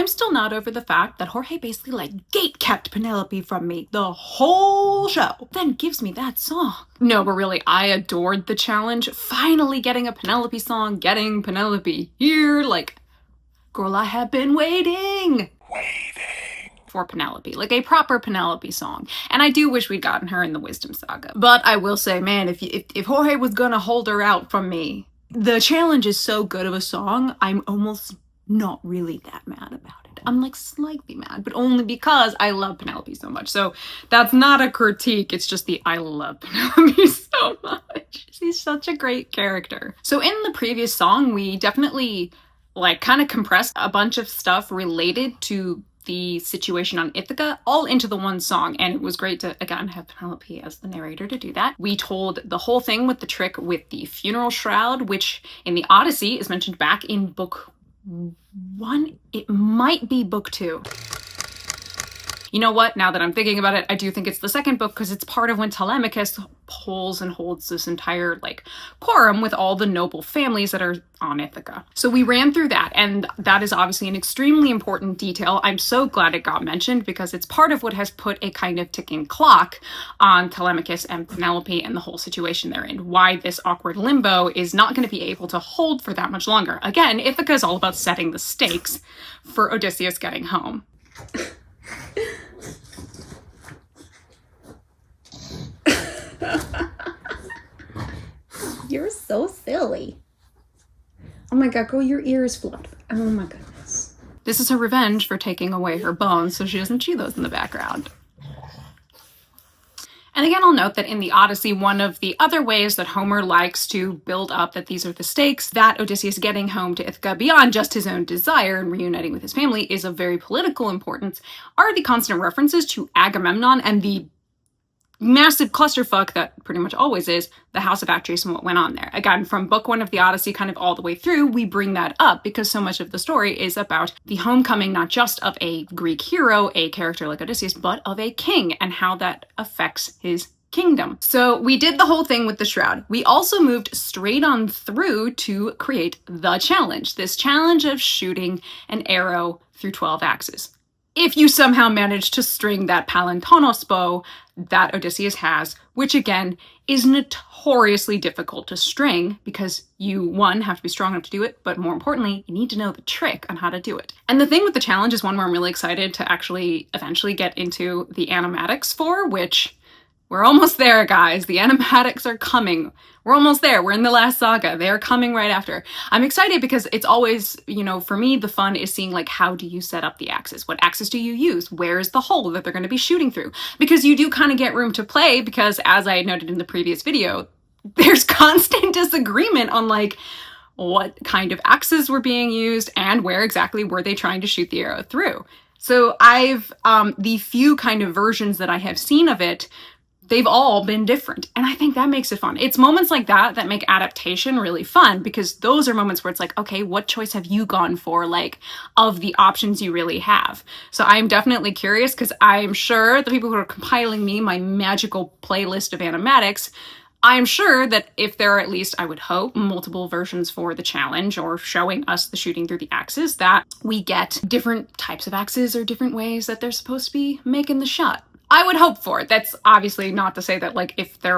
I'm still not over the fact that Jorge basically like gate-kept Penelope from me the whole show, then gives me that song. No, but really, I adored the challenge. Finally getting a Penelope song, getting Penelope here, like, girl, I have been waiting for Penelope, like a proper Penelope song. And I do wish we'd gotten her in the Wisdom Saga. But I will say, man, if Jorge was gonna hold her out from me, the challenge is so good of a song, I'm almost not really that mad about it. I'm like slightly mad, but only because I love Penelope so much. So that's not a critique, it's just I love Penelope so much. She's such a great character. So in the previous song, we definitely like kind of compressed a bunch of stuff related to the situation on Ithaka all into the one song, and it was great to again have Penelope as the narrator to do that. We told the whole thing with the trick with the funeral shroud, which in the Odyssey is mentioned back in book 1. It might be book 2. You know what? Now that I'm thinking about it, I do think it's the second book because it's part of when Telemachus pulls and holds this entire like quorum with all the noble families that are on Ithaca. So we ran through that, and that is obviously an extremely important detail. I'm so glad it got mentioned because it's part of what has put a kind of ticking clock on Telemachus and Penelope and the whole situation they're in. Why this awkward limbo is not going to be able to hold for that much longer. Again, Ithaca is all about setting the stakes for Odysseus getting home. You're so silly. Oh my god, girl, your ear is fluffed. Oh my goodness. This is her revenge for taking away her bones so she doesn't chew those in the background. And again, I'll note that in the Odyssey, one of the other ways that Homer likes to build up that these are the stakes, that Odysseus getting home to Ithaca beyond just his own desire and reuniting with his family is of very political importance, are the constant references to Agamemnon and the massive clusterfuck that pretty much always is the House of Atreus and what went on there. Again, from book 1 of the Odyssey kind of all the way through, we bring that up because so much of the story is about the homecoming not just of a Greek hero, a character like Odysseus, but of a king and how that affects his kingdom. So we did the whole thing with the shroud. We also moved straight on through to create the challenge. This challenge of shooting an arrow through 12 axes. If you somehow manage to string that palantonos bow that Odysseus has, which again is notoriously difficult to string because you, one, have to be strong enough to do it, but more importantly, you need to know the trick on how to do it. And the thing with the challenge is one where I'm really excited to actually eventually get into the animatics for, which we're almost there, guys. The animatics are coming. We're almost there. We're in the last saga. They're coming right after. I'm excited because it's always, you know, for me, the fun is seeing like, how do you set up the axes? What axes do you use? Where is the hole that they're going to be shooting through? Because you do kind of get room to play because, as I noted in the previous video, there's constant disagreement on like what kind of axes were being used and where exactly were they trying to shoot the arrow through. So I've, the few kind of versions that I have seen of it, they've all been different. And I think that makes it fun. It's moments like that that make adaptation really fun because those are moments where it's like, okay, what choice have you gone for, like, of the options you really have? So I'm definitely curious because I'm sure the people who are compiling me my magical playlist of animatics, I'm sure that if there are at least, I would hope, multiple versions for the challenge or showing us the shooting through the axes, that we get different types of axes or different ways that they're supposed to be making the shot. I would hope for it. That's obviously not to say that like if they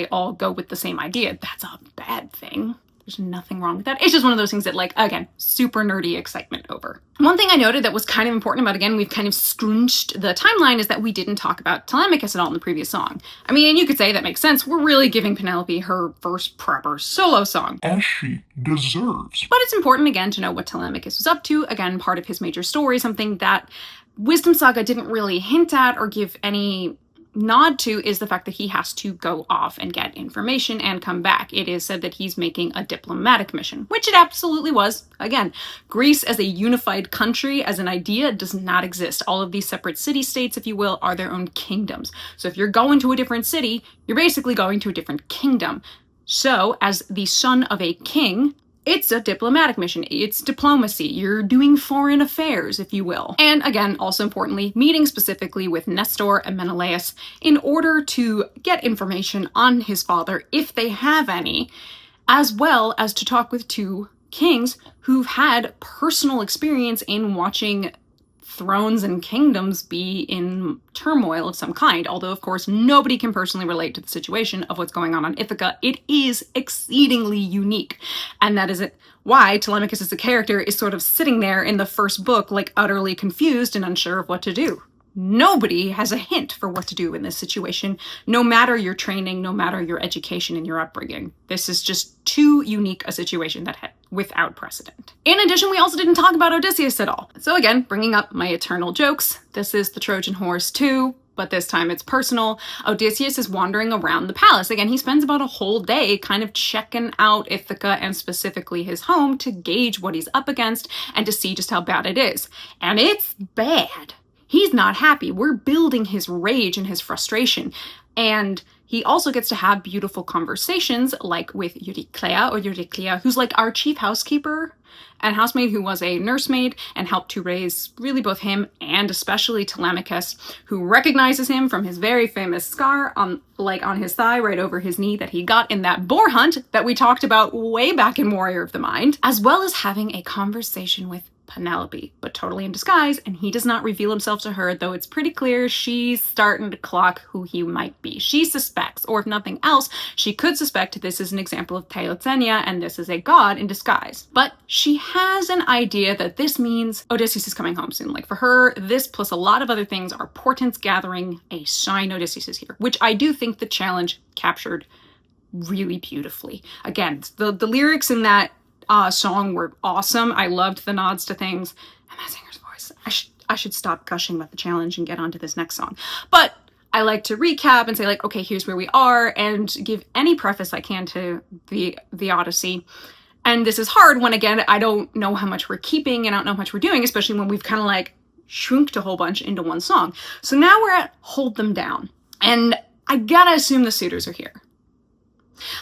all go with the same idea, that's a bad thing. There's nothing wrong with that. It's just one of those things that like, again, super nerdy excitement over. One thing I noted that was kind of important, but again, we've kind of scrunched the timeline, is that we didn't talk about Telemachus at all in the previous song. I mean, and you could say that makes sense. We're really giving Penelope her first proper solo song. As she deserves. But it's important, again, to know what Telemachus was up to. Again, part of his major story, something that Wisdom Saga didn't really hint at or give any nod to is the fact that he has to go off and get information and come back. It is said that he's making a diplomatic mission, which it absolutely was. Again, Greece as a unified country, as an idea, does not exist. All of these separate city-states, if you will, are their own kingdoms. So if you're going to a different city, you're basically going to a different kingdom. So, as the son of a king, it's a diplomatic mission. It's diplomacy. You're doing foreign affairs, if you will. And again, also importantly, meeting specifically with Nestor and Menelaus in order to get information on his father, if they have any, as well as to talk with two kings who've had personal experience in watching thrones and kingdoms be in turmoil of some kind. Although, of course, nobody can personally relate to the situation of what's going on Ithaca. It is exceedingly unique. And that is why Telemachus as a character is sort of sitting there in the first book, like utterly confused and unsure of what to do. Nobody has a hint for what to do in this situation, no matter your training, no matter your education and your upbringing. This is just too unique a situation that without precedent. In addition, we also didn't talk about Odysseus at all. So again, bringing up my eternal jokes, this is the Trojan horse too, but this time it's personal. Odysseus is wandering around the palace. Again, he spends about a whole day kind of checking out Ithaca and specifically his home to gauge what he's up against and to see just how bad it is. And it's bad. He's not happy. We're building his rage and his frustration. And he also gets to have beautiful conversations like with Euryclea, who's like our chief housekeeper and housemaid who was a nursemaid and helped to raise really both him and especially Telemachus, who recognizes him from his very famous scar on his thigh right over his knee that he got in that boar hunt that we talked about way back in Warrior of the Mind, as well as having a conversation with Penelope, but totally in disguise, and he does not reveal himself to her, though it's pretty clear she's starting to clock who he might be. She suspects, or if nothing else, she could suspect this is an example of Theoxenia and this is a god in disguise. But she has an idea that this means Odysseus is coming home soon. Like for her, this plus a lot of other things are portents gathering a sign Odysseus is here, which I do think the challenge captured really beautifully. Again, the lyrics in that song were awesome. I loved the nods to things and that singer's voice. I should stop gushing about the challenge and get on to this next song. But I like to recap and say like, okay, here's where we are and give any preface I can to the Odyssey. And this is hard when, again, I don't know how much we're keeping and I don't know how much we're doing, especially when we've kind of like shrinked a whole bunch into one song. So now we're at Hold Them Down. And I gotta assume the suitors are here.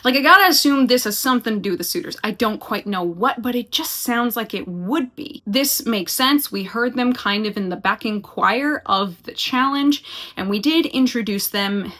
Like, I gotta assume this has something to do with the suitors. I don't quite know what, but it just sounds like it would be. This makes sense. We heard them kind of in the backing choir of the challenge, and we did introduce them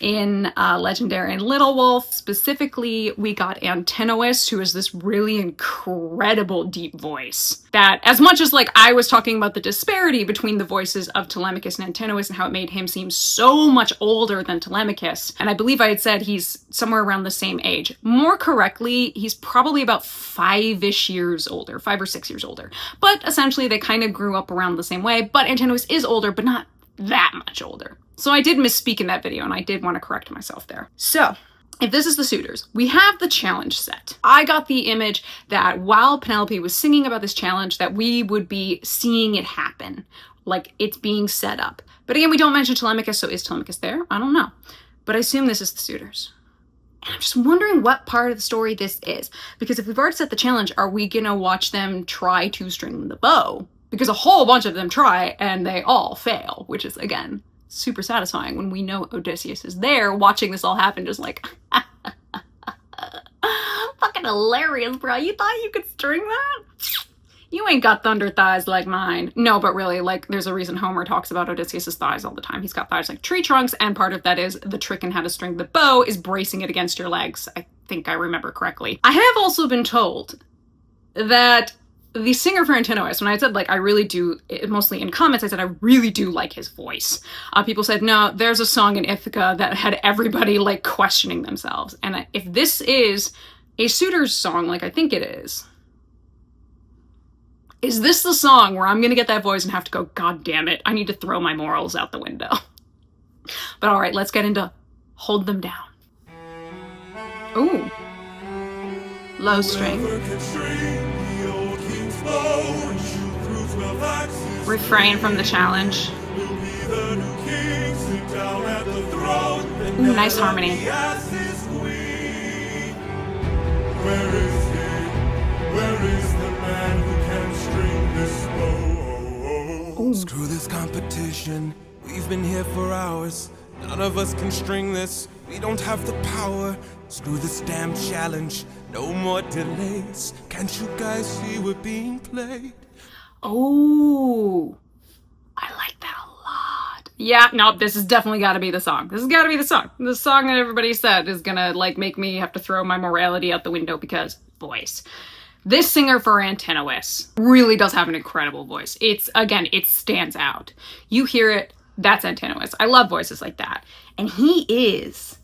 in Legendary and Little Wolf. Specifically, we got Antinous, who is this really incredible deep voice that, as much as like I was talking about the disparity between the voices of Telemachus and Antinous and how it made him seem so much older than Telemachus, and I believe I had said he's somewhere around the same age. More correctly, he's probably about 5-ish years older, 5 or 6 years older. But essentially they kind of grew up around the same way, but Antinous is older, but not that much older. So I did misspeak in that video, and I did want to correct myself there. So, if this is the suitors, we have the challenge set. I got the image that while Penelope was singing about this challenge, that we would be seeing it happen, like it's being set up. But again, we don't mention Telemachus, so is Telemachus there? I don't know. But I assume this is the suitors. And I'm just wondering what part of the story this is. Because if we've already set the challenge, are we gonna watch them try to string the bow? Because a whole bunch of them try, and they all fail, which is, again, super satisfying when we know Odysseus is there watching this all happen, just like, fucking hilarious, bro. You thought you could string that? You ain't got thunder thighs like mine. No, but really, like, there's a reason Homer talks about Odysseus's thighs all the time. He's got thighs like tree trunks, and part of that is the trick in how to string the bow is bracing it against your legs. I think I remember correctly. I have also been told that the singer for Antinous, when I said, like, I really do, mostly in comments, I said I really do like his voice. People said, no, there's a song in Ithaka that had everybody, like, questioning themselves. And if this is a suitor's song, like I think it is this the song where I'm gonna get that voice and have to go, God damn it, I need to throw my morals out the window? But all right, let's get into Hold Them Down. Ooh. Low string. Refrain from the challenge. Ooh, nice harmony. Where is he? Where is the man who can string this bow? Ooh. Screw this competition. We've been here for hours. None of us can string this. We don't have the power. Screw this damn challenge. No more delays. Can't you guys see we're being played? Oh, I like that a lot. Yeah, no, this has definitely got to be the song. This has got to be the song. The song that everybody said is gonna, like, make me have to throw my morality out the window because voice. This singer for Antinous really does have an incredible voice. Again, it stands out. You hear it, that's Antinous. I love voices like that. And he is,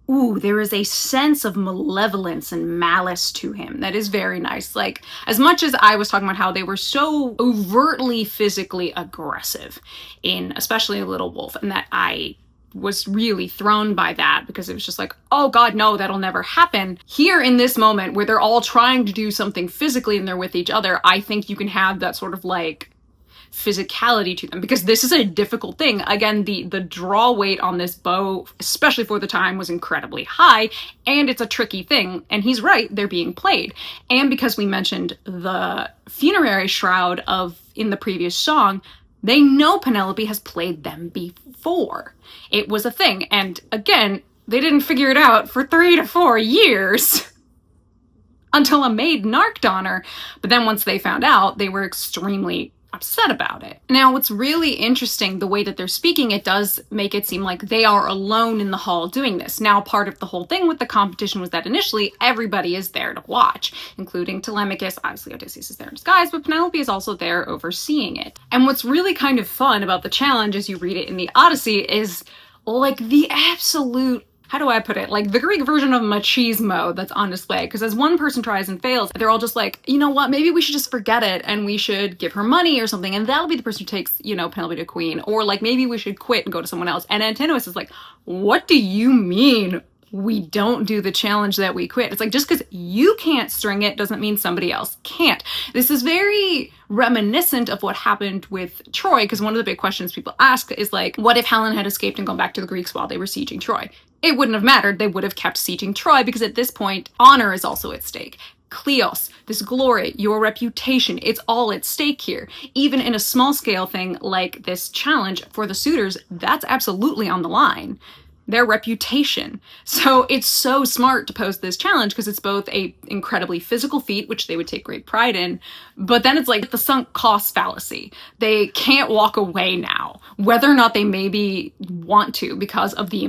there is a sense of malevolence and malice to him that is very nice. Like, as much as I was talking about how they were so overtly physically aggressive in, especially Little Wolf, and that I was really thrown by that because it was just like, oh God, no, that'll never happen. Here in this moment where they're all trying to do something physically and they're with each other, I think you can have that sort of like physicality to them, because this is a difficult thing. Again, the draw weight on this bow, especially for the time, was incredibly high, and it's a tricky thing. And he's right, they're being played. And because we mentioned the funerary shroud in the previous song, they know Penelope has played them before. It was a thing. And again, they didn't figure it out for 3 to 4 years until a maid narked on her. But then once they found out, they were extremely upset about it. Now, what's really interesting, the way that they're speaking, it does make it seem like they are alone in the hall doing this. Now, part of the whole thing with the competition was that initially everybody is there to watch, including Telemachus. Obviously, Odysseus is there in disguise, but Penelope is also there overseeing it. And what's really kind of fun about the challenge as you read it in the Odyssey is like the absolute, how do I put it? Like the Greek version of machismo that's on display. Because as one person tries and fails, they're all just like, you know what, maybe we should just forget it and we should give her money or something. And that'll be the person who takes, Penelope to queen. Or like, maybe we should quit and go to someone else. And Antinous is like, what do you mean we don't do the challenge that we quit? It's like, just because you can't string it doesn't mean somebody else can't. This is very reminiscent of what happened with Troy, because one of the big questions people ask is like, what if Helen had escaped and gone back to the Greeks while they were sieging Troy? It wouldn't have mattered. They would have kept sieging Troy, because at this point, honor is also at stake. Kleos, this glory, your reputation, it's all at stake here. Even in a small scale thing like this challenge for the suitors, that's absolutely on the line. Their reputation. So it's so smart to pose this challenge, because it's both a incredibly physical feat, which they would take great pride in, but then it's like the sunk cost fallacy. They can't walk away now, whether or not they maybe want to, because of the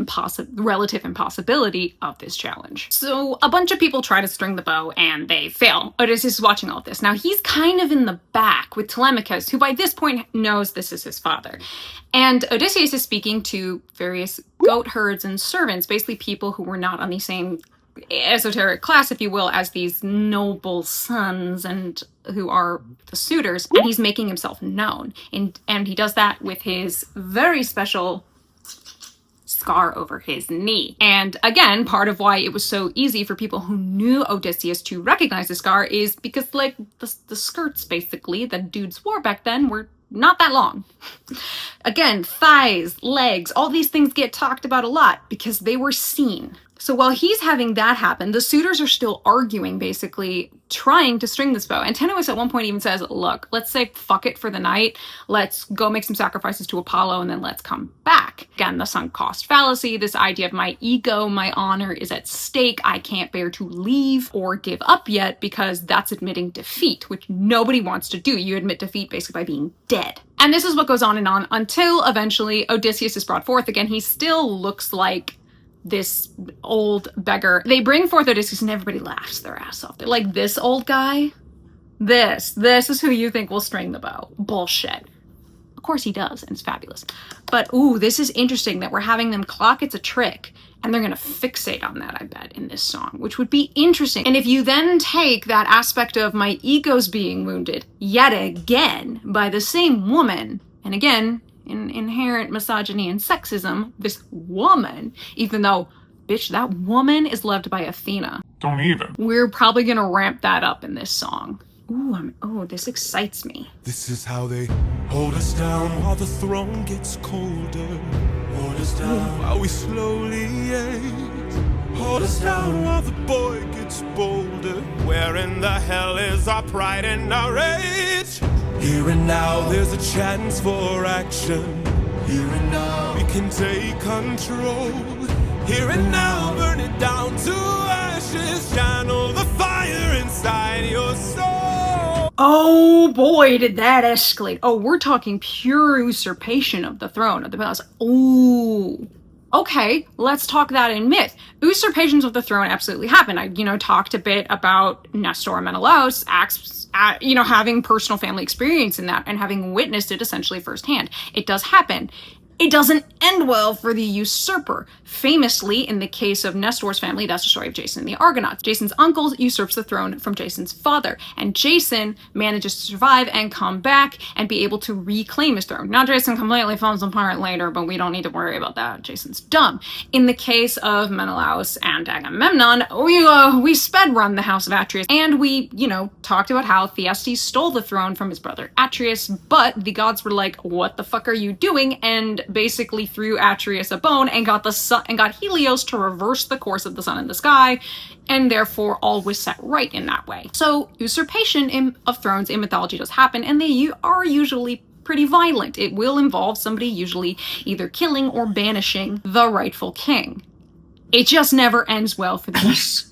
relative impossibility of this challenge. So a bunch of people try to string the bow and they fail. Odysseus is watching all of this. Now he's kind of in the back with Telemachus, who by this point knows this is his father. And Odysseus is speaking to various goat herds and servants, basically people who were not on the same esoteric class, if you will, as these noble sons and who are the suitors. And he's making himself known. And he does that with his very special scar over his knee. And again, part of why it was so easy for people who knew Odysseus to recognize the scar is because, like, the skirts, basically, that dudes wore back then were not that long. Again, thighs, legs, all these things get talked about a lot because they were seen. So while he's having that happen, the suitors are still arguing, basically trying to string this bow. Antinous at one point even says, look, let's say fuck it for the night. Let's go make some sacrifices to Apollo and then let's come back. Again, the sunk cost fallacy, this idea of my ego, my honor is at stake. I can't bear to leave or give up yet, because that's admitting defeat, which nobody wants to do. You admit defeat basically by being dead. And this is what goes on and on until eventually Odysseus is brought forth. Again, he still looks like this old beggar. They bring forth Odysseus and everybody laughs their ass off. They're like, this old guy? This is who you think will string the bow. Bullshit. Of course he does, and it's fabulous. But ooh, this is interesting that we're having them clock it's a trick, and they're gonna fixate on that, I bet, in this song, which would be interesting. And if you then take that aspect of my ego's being wounded yet again by the same woman, and again, in inherent misogyny and sexism, this woman, even though, bitch, that woman is loved by Athena. Don't even. We're probably gonna ramp that up in this song. Ooh, this excites me. This is how they hold us down while the throne gets colder. Hold us down while we slowly age. Hold us down while the boy gets bolder. Where in the hell is our pride and our rage? Here and now there's a chance for action. Here and now we can take control. Here and now burn it down to ashes. Channel the fire inside your soul. Oh boy, did that escalate. Oh, we're talking pure usurpation of the throne of the palace. Ooh. Okay, let's talk that in myth. Usurpations of the throne absolutely happen. I, talked a bit about Nestor and Menelaus, having personal family experience in that and having witnessed it essentially firsthand. It does happen. It doesn't end well for the usurper. Famously, in the case of Nestor's family, that's the story of Jason and the Argonauts. Jason's uncle usurps the throne from Jason's father, and Jason manages to survive and come back and be able to reclaim his throne. Now, Jason completely falls apart later, but we don't need to worry about that. Jason's dumb. In the case of Menelaus and Agamemnon, we sped run the house of Atreus, and we, talked about how Thyestes stole the throne from his brother Atreus, but the gods were like, what the fuck are you doing? And basically threw Atreus a bone and got the sun and got Helios to reverse the course of the sun in the sky, and therefore all was set right in that way. So usurpation of thrones in mythology does happen, and they are usually pretty violent. It will involve somebody usually either killing or banishing the rightful king. It just never ends well for the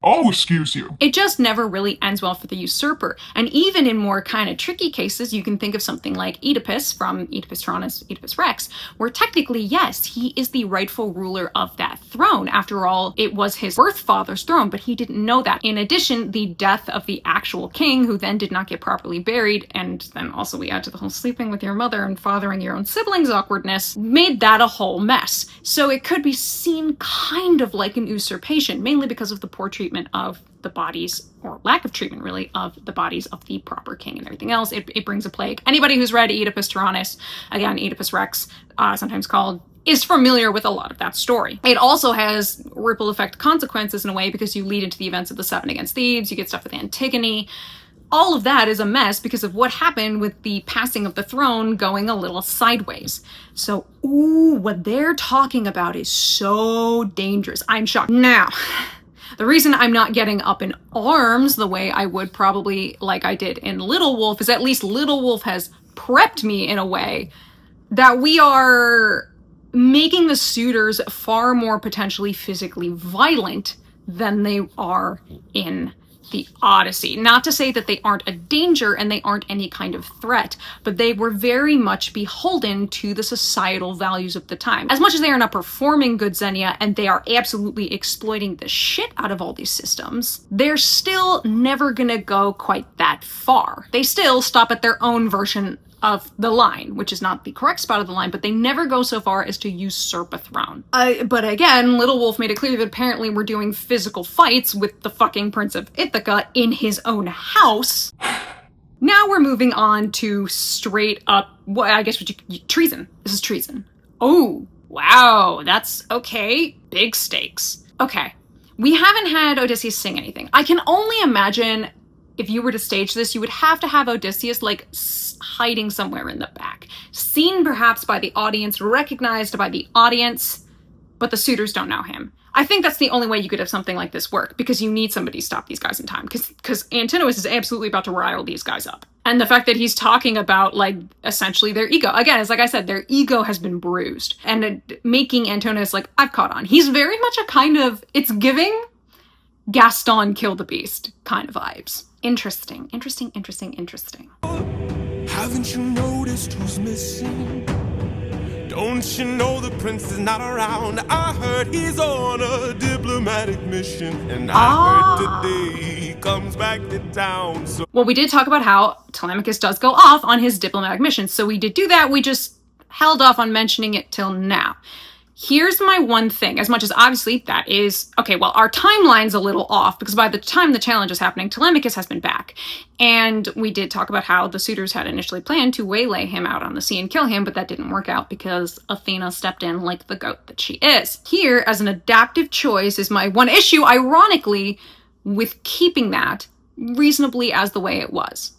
I'll excuse you. It just never really ends well for the usurper. And even in more kind of tricky cases, you can think of something like Oedipus from Oedipus Tyrannus, Oedipus Rex, where technically, yes, he is the rightful ruler of that throne. After all, it was his birth father's throne, but he didn't know that. In addition, the death of the actual king, who then did not get properly buried, and then also we add to the whole sleeping with your mother and fathering your own siblings awkwardness, made that a whole mess. So it could be seen kind of like an usurpation, mainly because of the poor treatment of the bodies, or lack of treatment really, of the bodies of the proper king and everything else. It brings a plague. Anybody who's read Oedipus Tyrannus, again, Oedipus Rex, sometimes called, is familiar with a lot of that story. It also has ripple effect consequences in a way, because you lead into the events of the Seven Against Thebes, you get stuff with Antigone. All of that is a mess because of what happened with the passing of the throne going a little sideways. So, what they're talking about is so dangerous. I'm shocked. Now, the reason I'm not getting up in arms the way I would probably like I did in Little Wolf is at least Little Wolf has prepped me in a way that we are making the suitors far more potentially physically violent than they are in the Odyssey. Not to say that they aren't a danger and they aren't any kind of threat, but they were very much beholden to the societal values of the time. As much as they are not performing good Xenia and they are absolutely exploiting the shit out of all these systems, they're still never gonna go quite that far. They still stop at their own version of the line, which is not the correct spot of the line, but they never go so far as to usurp a throne. But again, Little Wolf made it clear that apparently we're doing physical fights with the fucking Prince of Ithaka in his own house. Now we're moving on to straight up, treason. This is treason. Oh, wow, that's okay. Big stakes. Okay, we haven't had Odysseus sing anything. I can only imagine if you were to stage this, you would have to have Odysseus hiding somewhere in the back. Seen perhaps by the audience, recognized by the audience, but the suitors don't know him. I think that's the only way you could have something like this work, because you need somebody to stop these guys in time, because Antinous is absolutely about to rile these guys up. And the fact that he's talking about, essentially their ego. Again, it's like I said, their ego has been bruised. And making Antinous, I've caught on. He's very much a kind of, it's giving Gaston kill the beast kind of vibes. Interesting. Haven't you noticed who's missing? Don't you know the prince is not around? I heard he's on a diplomatic mission, and I heard today he comes back to town. So well, we did talk about how Telemachus does go off on his diplomatic mission, so we did do that. We just held off on mentioning it till now. Here's my one thing, as much as obviously that is, okay, well, our timeline's a little off, because by the time the challenge is happening, Telemachus has been back. And we did talk about how the suitors had initially planned to waylay him out on the sea and kill him, but that didn't work out because Athena stepped in like the goat that she is. Here, as an adaptive choice, is my one issue, ironically, with keeping that reasonably as the way it was.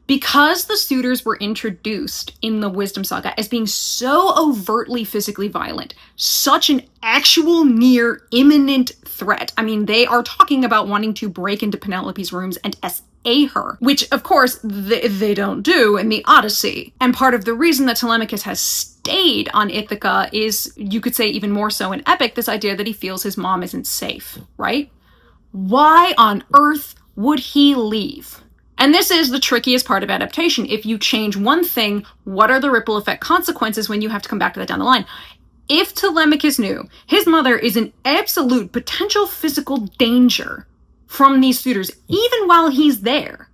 Because the suitors were introduced in the Wisdom Saga as being so overtly physically violent, such an actual near imminent threat. I mean, they are talking about wanting to break into Penelope's rooms and SA her, which of course they don't do in the Odyssey. And part of the reason that Telemachus has stayed on Ithaca is, you could say even more so in Epic, this idea that he feels his mom isn't safe, right? Why on earth would he leave? And this is the trickiest part of adaptation. If you change one thing, what are the ripple effect consequences when you have to come back to that down the line? if Telemachus knew his mother is in absolute potential physical danger from these suitors, even while he's there,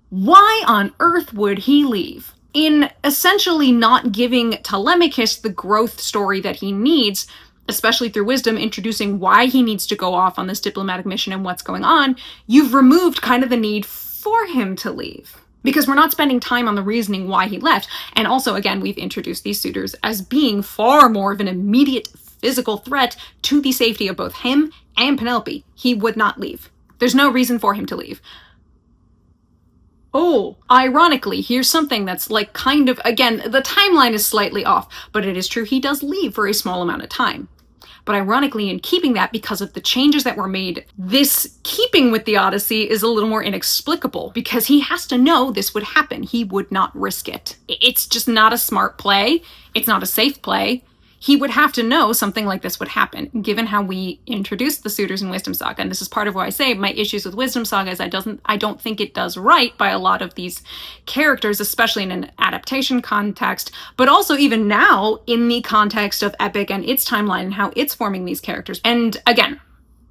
why on earth would he leave? In essentially not giving Telemachus the growth story that he needs, especially through wisdom, introducing why he needs to go off on this diplomatic mission and what's going on, you've removed kind of the need for him to leave. Because we're not spending time on the reasoning why he left. And also, again, we've introduced these suitors as being far more of an immediate physical threat to the safety of both him and Penelope. He would not leave. There's no reason for him to leave. Oh, ironically, here's something that's like kind of, again, the timeline is slightly off, but it is true he does leave for a small amount of time. But ironically, in keeping that, because of the changes that were made, this keeping with the Odyssey is a little more inexplicable, because he has to know this would happen. He would not risk it. It's just not a smart play. It's not a safe play. He would have to know something like this would happen, given how we introduced the suitors in Wisdom Saga. And this is part of why I say my issues with Wisdom Saga is I don't think it does right by a lot of these characters, especially in an adaptation context, but also even now in the context of Epic and its timeline and how it's forming these characters. And again,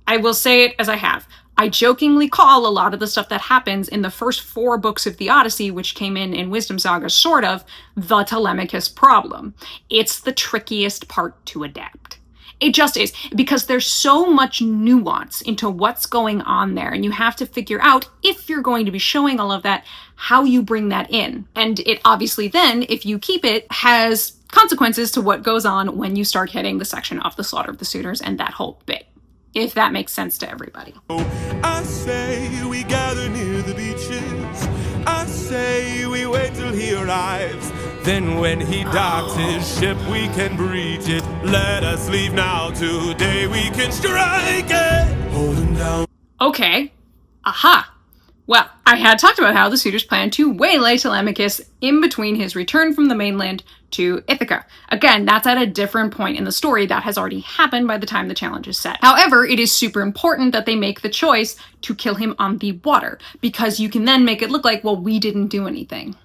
I will say it as I have. I jokingly call a lot of the stuff that happens in the first 4 books of the Odyssey, which came in Wisdom Saga, sort of, the Telemachus problem. It's the trickiest part to adapt. It just is, because there's so much nuance into what's going on there, and you have to figure out, if you're going to be showing all of that, how you bring that in. And it obviously then, if you keep it, has consequences to what goes on when you start hitting the section of the slaughter of the suitors and that whole bit. If that makes sense to everybody. I say we gather near the beaches. I say we wait till he arrives. Then when he docks his ship, we can breach it. Let us leave now. Today we can strike it. Hold him down. Okay. Aha. Well, I had talked about how the suitors plan to waylay Telemachus in between his return from the mainland to Ithaca. Again, that's at a different point in the story. That has already happened by the time the challenge is set. However, it is super important that they make the choice to kill him on the water, because you can then make it look like, well, we didn't do anything.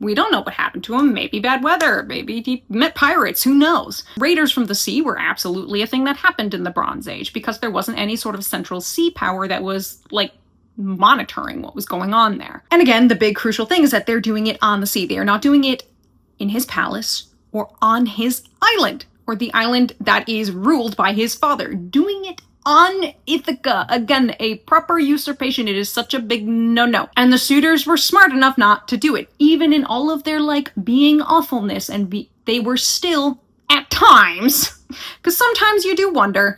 We don't know what happened to him. Maybe bad weather. Maybe he met pirates. Who knows? Raiders from the sea were absolutely a thing that happened in the Bronze Age, because there wasn't any sort of central sea power that was, like, monitoring what was going on there. And again, the big crucial thing is that they're doing it on the sea. They are not doing it in his palace or on his island, or the island that is ruled by his father. Doing it on Ithaka. Again, a proper usurpation. It is such a big no-no. And the suitors were smart enough not to do it. Even in all of their, like, being awfulness, and they were still, at times, because sometimes you do wonder,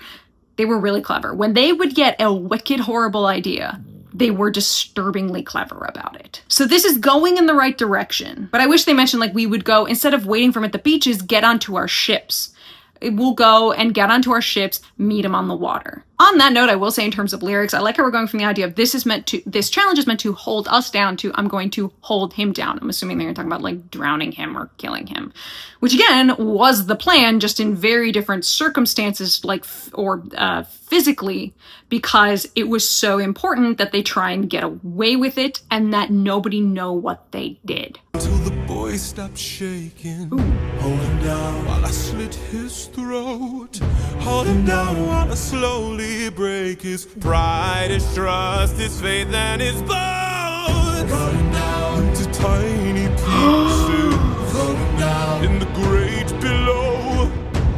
they were really clever. When they would get a wicked, horrible idea, they were disturbingly clever about it. So this is going in the right direction. But I wish they mentioned, like, we would go, instead of waiting for him at the beaches, get onto our ships. We'll go and get onto our ships, meet him on the water. On that note, I will say in terms of lyrics, I like how we're going from the idea of this challenge is meant to hold us down to I'm going to hold him down. I'm assuming they're talking about, like, drowning him or killing him, which again was the plan, just in very different circumstances, like, physically, because it was so important that they try and get away with it and that nobody know what they did. Until the boy stopped shaking. Hold him down while I slit his throat. Hold him down while I slowly break his pride, his trust, his faith, and his bones. Cut him down into tiny pieces. Hold him down in the great below.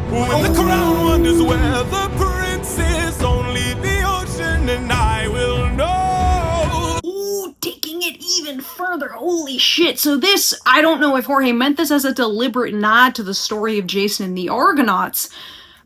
When the crown wonders where the prince is, only the ocean and I will know. Ooh, taking it even further. Holy shit. So this, I don't know if Jorge meant this as a deliberate nod to the story of Jason and the Argonauts,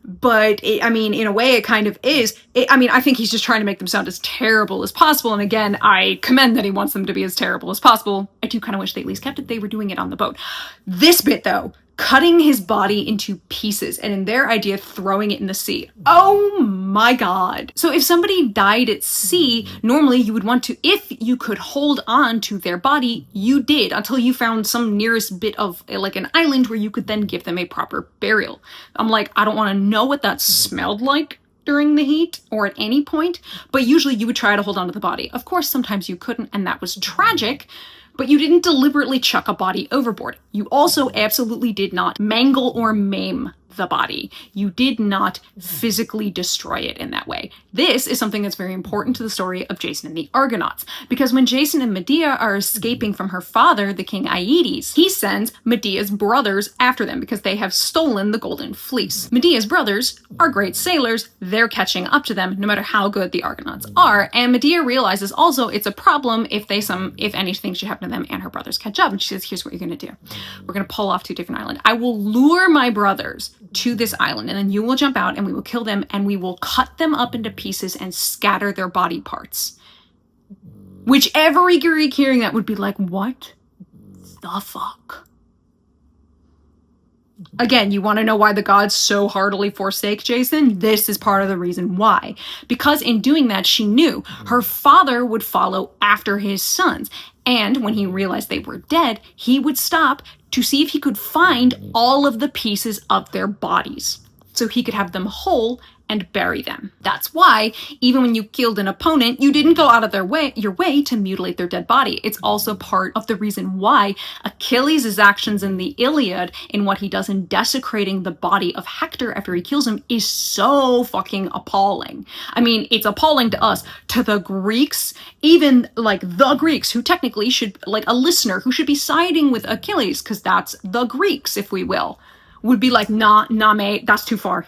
but I mean, in a way it kind of is. I think he's just trying to make them sound as terrible as possible. And again, I commend that he wants them to be as terrible as possible. I do kind of wish they at least kept it. They were doing it on the boat. This bit though, cutting his body into pieces, and in their idea, throwing it in the sea. Oh my god. So if somebody died at sea, normally you would want to, if you could hold on to their body, you did, until you found some nearest bit of, like, an island where you could then give them a proper burial. I'm like, I don't want to know what that smelled like during the heat or at any point, but usually you would try to hold on to the body. Of course, sometimes you couldn't, and that was tragic, but you didn't deliberately chuck a body overboard. You also absolutely did not mangle or maim the body. You did not physically destroy it in that way. This is something that's very important to the story of Jason and the Argonauts, because when Jason and Medea are escaping from her father, the king Aeetes, he sends Medea's brothers after them because they have stolen the golden fleece. Medea's brothers are great sailors. They're catching up to them no matter how good the Argonauts are, and Medea realizes also it's a problem if anything should happen to them and her brothers catch up, and she says, here's what you're going to do. We're going to pull off to a different island. I will lure my brothers to this island, and then you will jump out and we will kill them, and we will cut them up into pieces and scatter their body parts. Which every Greek hearing that would be like, what the fuck? Again, you want to know why the gods so heartily forsake Jason? This is part of the reason why. Because in doing that, she knew her father would follow after his sons. And when he realized they were dead, he would stop to see if he could find all of the pieces of their bodies so he could have them whole and bury them. That's why, even when you killed an opponent, you didn't go out of your way to mutilate their dead body. It's also part of the reason why Achilles' actions in the Iliad, in what he does in desecrating the body of Hector after he kills him, is so fucking appalling. I mean, it's appalling to us. To the Greeks, even like the Greeks, who technically should, like a listener who should be siding with Achilles, because that's the Greeks, if we will, would be like, nah, mate, that's too far.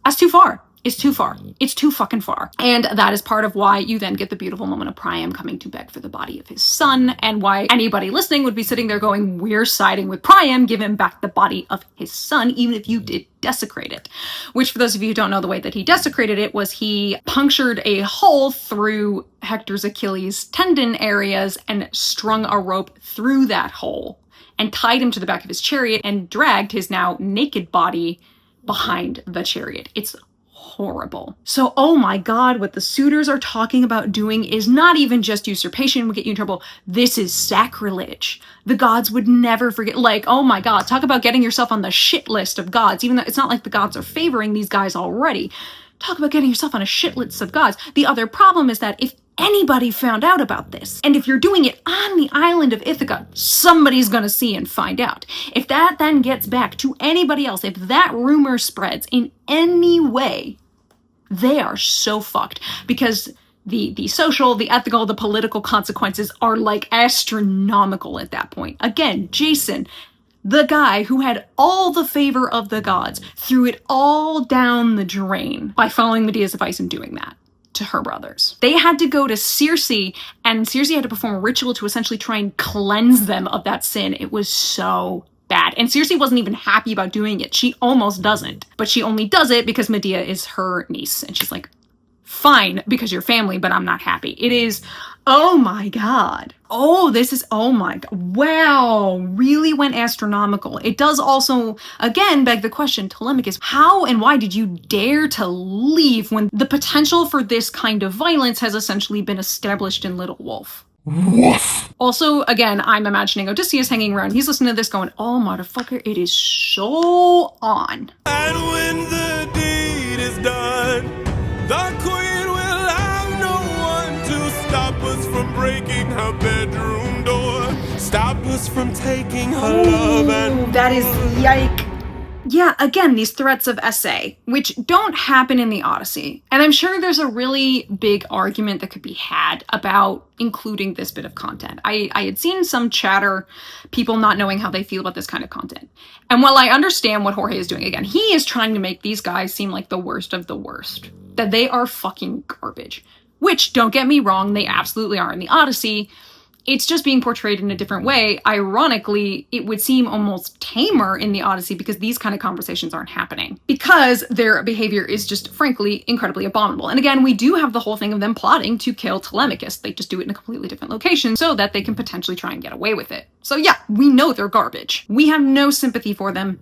That's too far. It's too far. It's too fucking far. And that is part of why you then get the beautiful moment of Priam coming to beg for the body of his son, and why anybody listening would be sitting there going, we're siding with Priam, give him back the body of his son, even if you did desecrate it. Which, for those of you who don't know, the way that he desecrated it was he punctured a hole through Hector's Achilles tendon areas and strung a rope through that hole and tied him to the back of his chariot and dragged his now naked body behind the chariot. It's horrible. So, oh my god, what the suitors are talking about doing is not even just usurpation would get you in trouble. This is sacrilege. The gods would never forget. Like, oh my god, talk about getting yourself on the shit list of gods, even though it's not like the gods are favoring these guys already. Talk about getting yourself on a shit list of gods. The other problem is that if anybody found out about this, and if you're doing it on the island of Ithaca, somebody's gonna see and find out. If that then gets back to anybody else, if that rumor spreads in any way, they are so fucked, because the social, the ethical, the political consequences are like astronomical at that point. Again, Jason, the guy who had all the favor of the gods, threw it all down the drain by following Medea's advice and doing that to her brothers. They had to go to Circe, and Circe had to perform a ritual to essentially try and cleanse them of that sin. It was so bad. And Circe wasn't even happy about doing it. She almost doesn't. But she only does it because Medea is her niece. And she's like, fine, because you're family, but I'm not happy. It is, oh my god. Oh, this is, oh my god. Wow. Really went astronomical. It does also, again, beg the question, Telemachus, how and why did you dare to leave when the potential for this kind of violence has essentially been established in Little Wolf? Woof. Also, again, I'm imagining Odysseus hanging around. He's listening to this going, oh, motherfucker, it is so on. And when the deed is done, the queen will have no one to stop us from breaking her bedroom door, stop us from taking her love and... That is yike. Yeah, again, these threats of essay, which don't happen in the Odyssey. And I'm sure there's a really big argument that could be had about including this bit of content. I had seen some chatter, people not knowing how they feel about this kind of content. And while I understand what Jorge is doing, again, he is trying to make these guys seem like the worst of the worst. That they are fucking garbage. Which, don't get me wrong, they absolutely are in the Odyssey. It's just being portrayed in a different way. Ironically, it would seem almost tamer in the Odyssey because these kind of conversations aren't happening. Because their behavior is just, frankly, incredibly abominable. And again, we do have the whole thing of them plotting to kill Telemachus. They just do it in a completely different location so that they can potentially try and get away with it. So yeah, we know they're garbage. We have no sympathy for them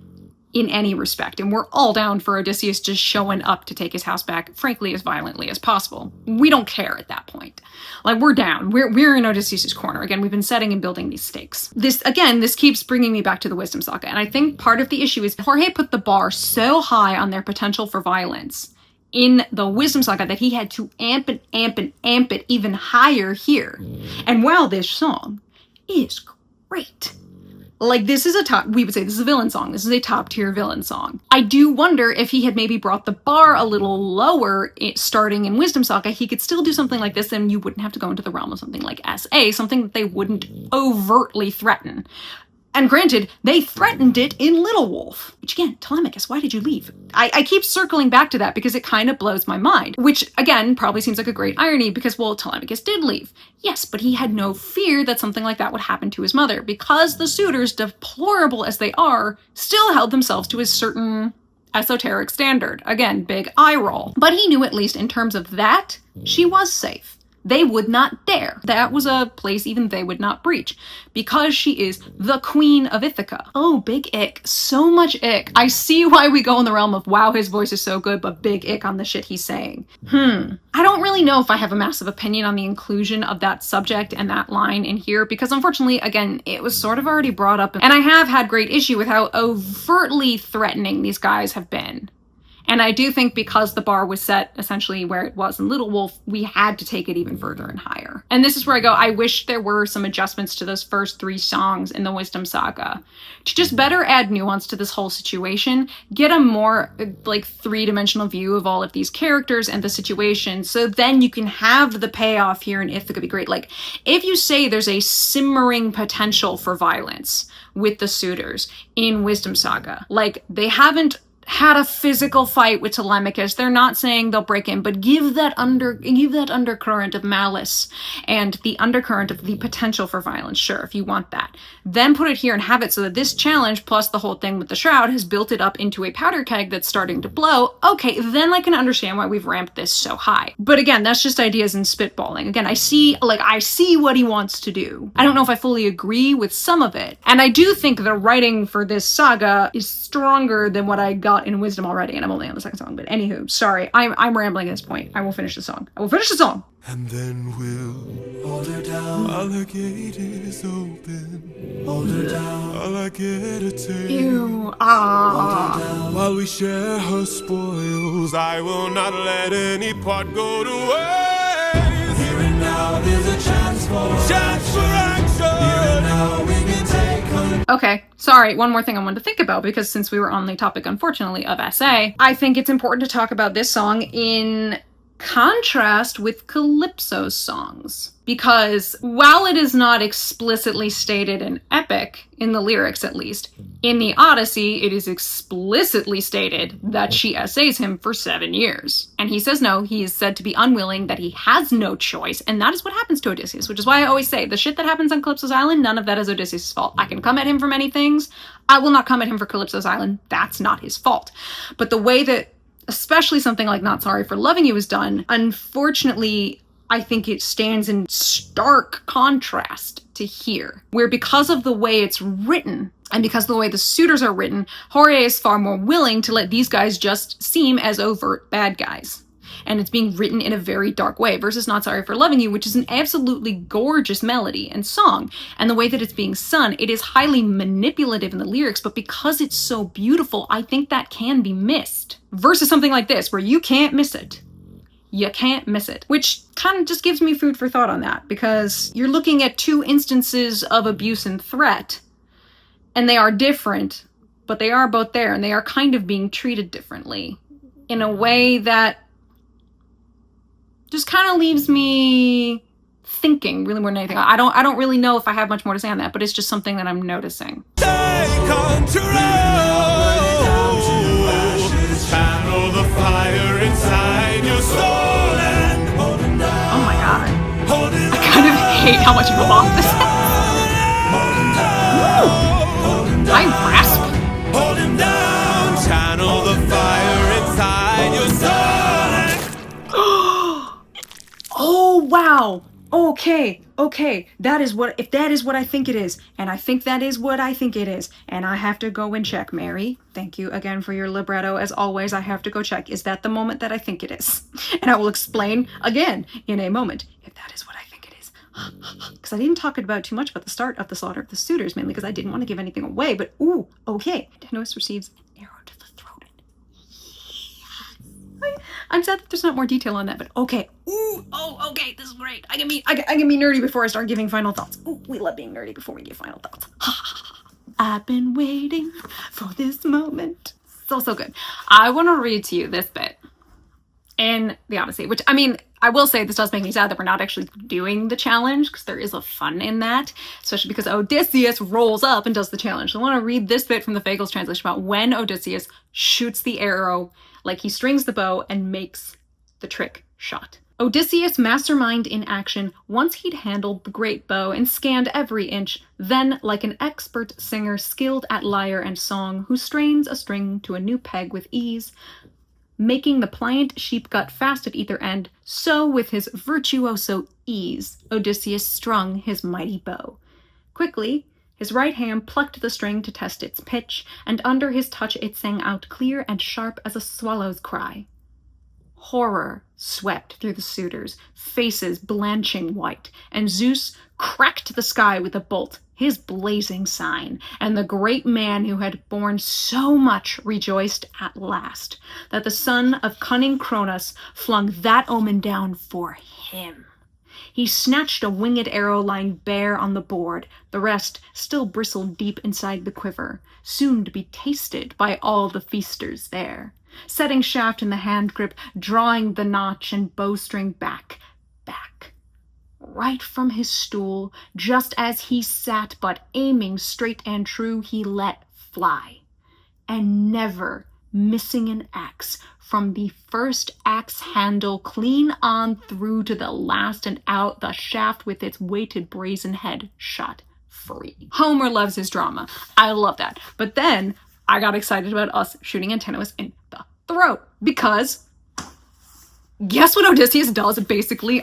in any respect, and we're all down for Odysseus just showing up to take his house back, frankly, as violently as possible. We don't care at that point. Like, we're down. We're in Odysseus' corner. Again, we've been setting and building these stakes. This keeps bringing me back to the Wisdom Saga, and I think part of the issue is Jorge put the bar so high on their potential for violence in the Wisdom Saga that he had to amp it even higher here. And while this song is great, Like, this is we would say this is a villain song. This is a top tier villain song. I do wonder if he had maybe brought the bar a little lower starting in Wisdom Saga, he could still do something like this, and you wouldn't have to go into the realm of something like SA, something that they wouldn't overtly threaten. And granted, they threatened it in Little Wolf. Which again, Telemachus, why did you leave? I keep circling back to that because it kind of blows my mind. Which, again, probably seems like a great irony because, well, Telemachus did leave. Yes, but he had no fear that something like that would happen to his mother because the suitors, deplorable as they are, still held themselves to a certain esoteric standard. Again, big eye roll. But he knew at least in terms of that, she was safe. They would not dare. That was a place even they would not breach because she is the queen of Ithaka. Oh, big ick. So much ick. I see why we go in the realm of, wow, his voice is so good, but big ick on the shit he's saying. I don't really know if I have a massive opinion on the inclusion of that subject and that line in here because unfortunately, again, it was sort of already brought up and I have had great issue with how overtly threatening these guys have been. And I do think because the bar was set essentially where it was in Little Wolf, we had to take it even further and higher. And this is where I go, I wish there were some adjustments to those first 3 songs in the Wisdom Saga to just better add nuance to this whole situation, get a more like 3-dimensional view of all of these characters and the situation, so then you can have the payoff here in Ithaka be great. Like, if you say there's a simmering potential for violence with the suitors in Wisdom Saga, like they haven't had a physical fight with Telemachus. They're not saying they'll break in, but give that undercurrent of malice and the undercurrent of the potential for violence. Sure, if you want that. Then put it here and have it so that this challenge plus the whole thing with the shroud has built it up into a powder keg that's starting to blow. Okay, then I can understand why we've ramped this so high. But again, that's just ideas and spitballing. Again, I see what he wants to do. I don't know if I fully agree with some of it. And I do think the writing for this saga is stronger than what I got in Wisdom already, and I'm only on the second song, but anywho, sorry, I'm rambling at this point. I will finish the song. And then we'll hold her down while her gate is open. Hold her down while I get a taste. Ew, While we share her spoils, I will not let any part go to waste. Here and now there's a chance for action. Here and now we can take control. Okay, sorry, one more thing I wanted to think about, because since we were on the topic, unfortunately, of SA, I think it's important to talk about this song in contrast with Calypso's songs. Because while it is not explicitly stated in Epic, in the lyrics at least, in the Odyssey it is explicitly stated that she essays him for 7 years. And he says no, he is said to be unwilling, that he has no choice, and that is what happens to Odysseus, which is why I always say, the shit that happens on Calypso's Island, none of that is Odysseus' fault. I can come at him for many things, I will not come at him for Calypso's Island, that's not his fault. But the way that especially something like Not Sorry for Loving You is done, unfortunately, I think it stands in stark contrast to here, where because of the way it's written, and because of the way the suitors are written, Jorge is far more willing to let these guys just seem as overt bad guys. And it's being written in a very dark way, versus Not Sorry for Loving You, which is an absolutely gorgeous melody and song. And the way that it's being sung, it is highly manipulative in the lyrics, but because it's so beautiful, I think that can be missed. Versus something like this, where you can't miss it. You can't miss it. Which kind of just gives me food for thought on that, because you're looking at 2 instances of abuse and threat, and they are different, but they are both there, and they are kind of being treated differently in a way that just kind of leaves me thinking really more than anything. I don't really know if I have much more to say on that, but it's just something that I'm noticing. Take control. Channel the fire inside your soul and hold him down. Oh my god. Hold him I kind of hate how much you off this. I rasp. Hold him down. Channel the fire inside your soul. Oh, wow. Okay. That is what, if that is what I think it is, and I think that is what I think it is, and I have to go and check. Mary, thank you again for your libretto. As always, I have to go check. Is that the moment that I think it is? And I will explain again in a moment if that is what I think it is. Because I didn't talk about too much about the start of the slaughter of the suitors, mainly because I didn't want to give anything away, but ooh, okay. Antinous receives an arrow to the throat. I'm sad that there's not more detail on that, but okay. Ooh, oh, okay, this is great. I can be nerdy before I start giving final thoughts. Ooh, we love being nerdy before we give final thoughts. I've been waiting for this moment. So good. I want to read to you this bit in the Odyssey, which, I mean, I will say this does make me sad that we're not actually doing the challenge, because there is a fun in that, especially because Odysseus rolls up and does the challenge. So I want to read this bit from the Fagles translation about when Odysseus shoots the arrow, like he strings the bow and makes the trick shot. Odysseus, mastermind in action, once he'd handled the great bow and scanned every inch, then, like an expert singer skilled at lyre and song, who strains a string to a new peg with ease, making the pliant sheep gut fast at either end, so with his virtuoso ease, Odysseus strung his mighty bow. Quickly, his right hand plucked the string to test its pitch, and under his touch it sang out clear and sharp as a swallow's cry. Horror swept through the suitors, faces blanching white, and Zeus cracked the sky with a bolt, his blazing sign, and the great man who had borne so much rejoiced at last, that the son of cunning Cronus flung that omen down for him. He snatched a winged arrow lying bare on the board, the rest still bristled deep inside the quiver, soon to be tasted by all the feasters there. Setting shaft in the hand grip, drawing the notch and bowstring back. Right from his stool, just as he sat, but aiming straight and true, he let fly. And never missing an axe, from the first axe handle clean on through to the last and out, the shaft with its weighted brazen head shot free. Homer loves his drama. I love that. But then I got excited about us shooting Antinous in the throat, because guess what Odysseus does basically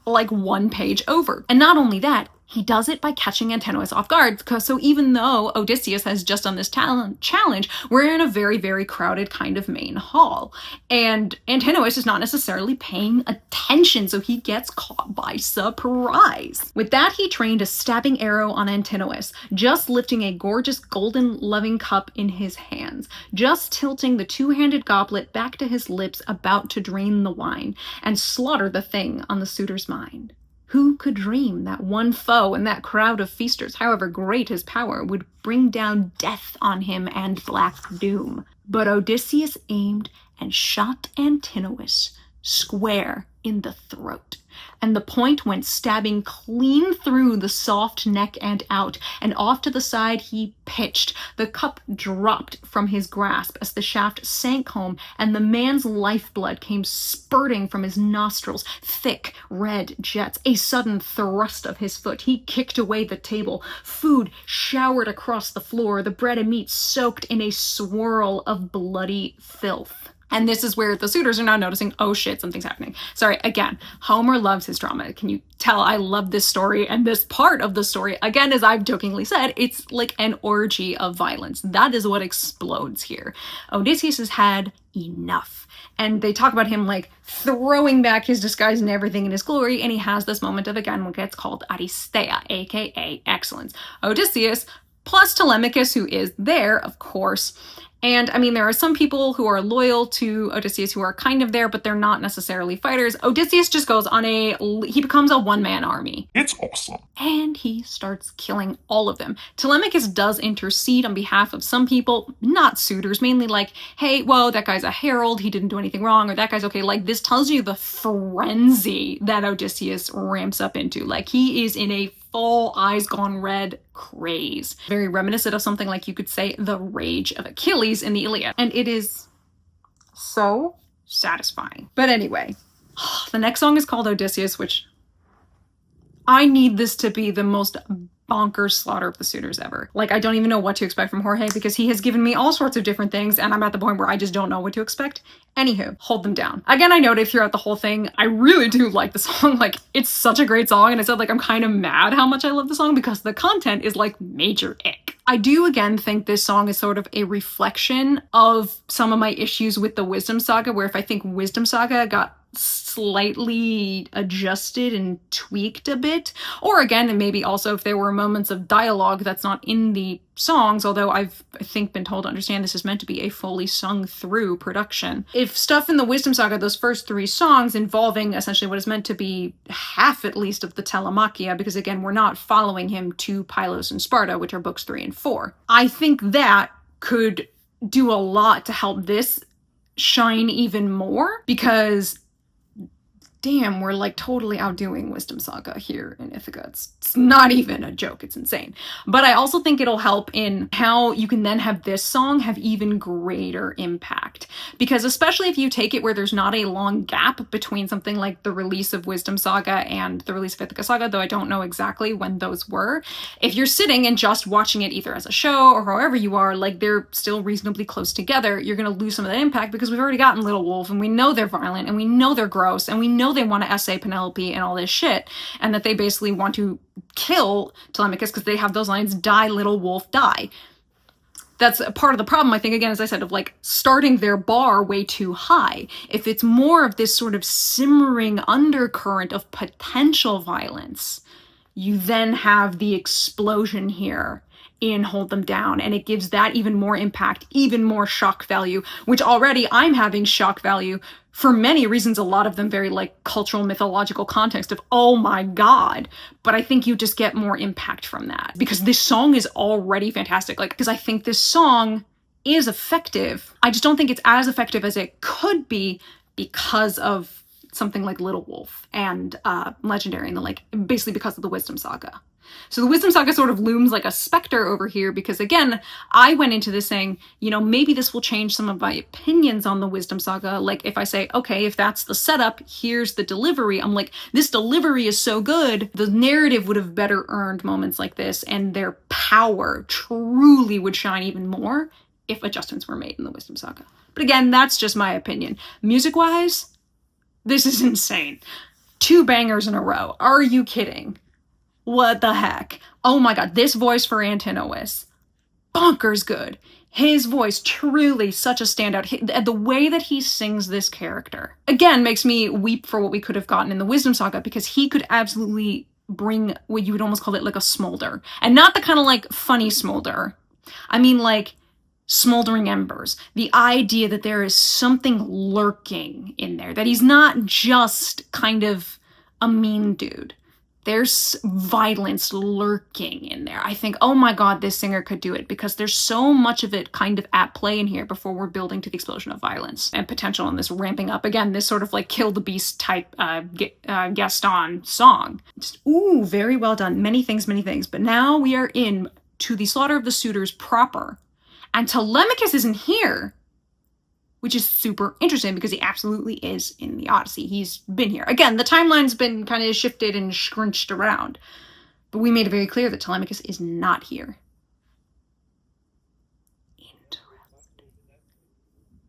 like one page over. And not only that, he does it by catching Antinous off guard. So even though Odysseus has just done this challenge, we're in a very, very crowded kind of main hall. And Antinous is not necessarily paying attention, so he gets caught by surprise. With that, he trained a stabbing arrow on Antinous, just lifting a gorgeous golden loving cup in his hands, just tilting the two-handed goblet back to his lips, about to drain the wine, and slaughter the thing on the suitor's mind. Who could dream that one foe in that crowd of feasters, however great his power, would bring down death on him and black doom? But Odysseus aimed and shot Antinous square in the throat, and the point went stabbing clean through the soft neck and out, and off to the side he pitched. The cup dropped from his grasp as the shaft sank home, and the man's lifeblood came spurting from his nostrils, thick red jets. A sudden thrust of his foot, he kicked away the table. Food showered across the floor, the bread and meat soaked in a swirl of bloody filth. And this is where the suitors are now noticing, oh shit, something's happening. Sorry, again, Homer loves his drama. Can you tell I love this story? And this part of the story, again, as I've jokingly said, it's like an orgy of violence. That is what explodes here. Odysseus has had enough. And they talk about him like throwing back his disguise and everything in his glory, and he has this moment of, again, what gets called aristeia, aka excellence. Odysseus plus Telemachus, who is there, of course. And I mean, there are some people who are loyal to Odysseus who are kind of there, but they're not necessarily fighters. Odysseus just goes on he becomes a one-man army. It's awesome. And he starts killing all of them. Telemachus does intercede on behalf of some people, not suitors, mainly like, hey, whoa, that guy's a herald, he didn't do anything wrong, or that guy's okay. Like, this tells you the frenzy that Odysseus ramps up into. Like, he is in a full eyes gone red craze. Very reminiscent of something like, you could say, the rage of Achilles in the Iliad. And it is so satisfying. But anyway, the next song is called Odysseus, which I need this to be the most bonkers slaughter of the suitors ever. Like, I don't even know what to expect from Jorge, because he has given me all sorts of different things, and I'm at the point where I just don't know what to expect. Anywho, hold them down. Again, I noted throughout the whole thing, I really do like the song. Like, it's such a great song, and I said, like, I'm kind of mad how much I love the song, because the content is, like, major ick. I do, again, think this song is sort of a reflection of some of my issues with the Wisdom Saga, where if I think Wisdom Saga got slightly adjusted and tweaked a bit. Or again, and maybe also if there were moments of dialogue that's not in the songs, although I think been told to understand this is meant to be a fully sung through production. If stuff in the Wisdom Saga, those first 3 songs involving essentially what is meant to be half at least of the Telemachia, because again, we're not following him to Pylos and Sparta, which are books 3 and 4. I think that could do a lot to help this shine even more, because damn, we're like totally outdoing Wisdom Saga here in Ithaka. It's not even a joke, it's insane. But I also think it'll help in how you can then have this song have even greater impact. Because especially if you take it where there's not a long gap between something like the release of Wisdom Saga and the release of Ithaka Saga, though I don't know exactly when those were. If you're sitting and just watching it either as a show or however you are, like they're still reasonably close together, you're gonna lose some of that impact because we've already gotten Little Wolf and we know they're violent and we know they're gross and we know they want to essay Penelope and all this shit, and that they basically want to kill Telemachus because they have those lines, die little wolf, die. That's a part of the problem, I think, again, as I said, of like starting their bar way too high. If it's more of this sort of simmering undercurrent of potential violence, you then have the explosion here in Hold Them Down, and it gives that even more impact, even more shock value, which already I'm having shock value for many reasons, a lot of them very like cultural mythological context of, oh my god, but I think you just get more impact from that because this song is already fantastic. Like, because I think this song is effective. I just don't think it's as effective as it could be because of something like Little Wolf and Legendary, and the like, basically because of the Wisdom Saga. So the Wisdom Saga sort of looms like a specter over here because, again, I went into this saying, you know, maybe this will change some of my opinions on the Wisdom Saga. Like, if I say, okay, if that's the setup, here's the delivery. I'm like, this delivery is so good. The narrative would have better earned moments like this, and their power truly would shine even more if adjustments were made in the Wisdom Saga. But again, that's just my opinion. Music-wise, this is insane. 2 bangers in a row. Are you kidding? What the heck? Oh my god, this voice for Antinous, bonkers good. His voice, truly such a standout. The way that he sings this character, again, makes me weep for what we could have gotten in the Wisdom Saga, because he could absolutely bring what you would almost call it like a smolder. And not the kind of like funny smolder. I mean like smoldering embers. The idea that there is something lurking in there, that he's not just kind of a mean dude. There's violence lurking in there. I think, oh my god, this singer could do it, because there's so much of it kind of at play in here before we're building to the explosion of violence and potential and this ramping up. Again, this sort of like Kill the Beast type Gaston song. Just, ooh, very well done. Many things, many things. But now we are in to the Slaughter of the Suitors proper. And Telemachus isn't here, which is super interesting because he absolutely is in the Odyssey. He's been here. Again, the timeline's been kind of shifted and scrunched around, but we made it very clear that Telemachus is not here.